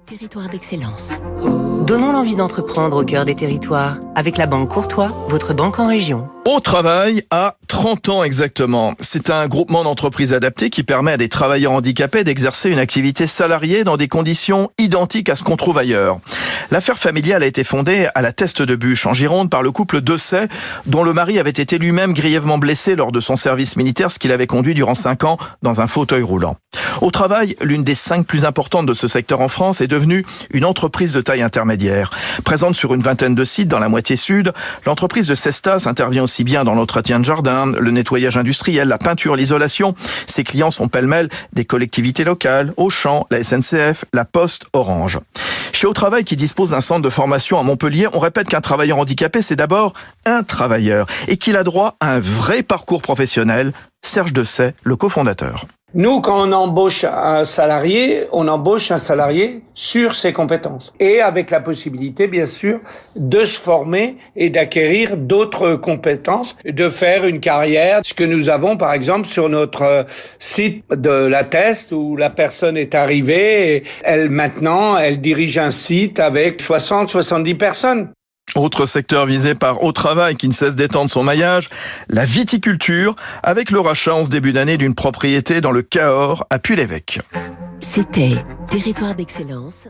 Territoire d'excellence. Donnons l'envie d'entreprendre au cœur des territoires. Avec la Banque Courtois, votre banque en région. Au travail, à 30 ans exactement. C'est un groupement d'entreprises adapté qui permet à des travailleurs handicapés d'exercer une activité salariée dans des conditions identiques à ce qu'on trouve ailleurs. L'affaire familiale a été fondée à la Teste de Buch, en Gironde, par le couple Dessay, dont le mari avait été lui-même grièvement blessé lors de son service militaire, ce qui l'avait conduit durant 5 ans dans un fauteuil roulant. Au travail, l'une des 5 plus importantes de ce secteur en France est devenue une entreprise de taille intermédiaire. Présente sur une vingtaine de sites dans la moitié sud, l'entreprise de Cestas intervient aussi bien dans l'entretien de jardin, le nettoyage industriel, la peinture, l'isolation. Ses clients sont pêle-mêle des collectivités locales, Auchan, la SNCF, la Poste, Orange. Chez Au Travail, qui dispose d'un centre de formation à Montpellier, on répète qu'un travailleur handicapé, c'est d'abord un travailleur et qu'il a droit à un vrai parcours professionnel. Serge Dessay, le cofondateur. Nous, quand on embauche un salarié, on embauche un salarié sur ses compétences. Et avec la possibilité, bien sûr, de se former et d'acquérir d'autres compétences, de faire une carrière. Ce que nous avons, par exemple, sur notre site de la Teste, où la personne est arrivée et elle dirige un site avec 60-70 personnes. Autre secteur visé par Au Travail qui ne cesse d'étendre son maillage, la viticulture, avec le rachat en ce début d'année d'une propriété dans le Cahors à Puy-l'Évêque. C'était Territoire d'excellence.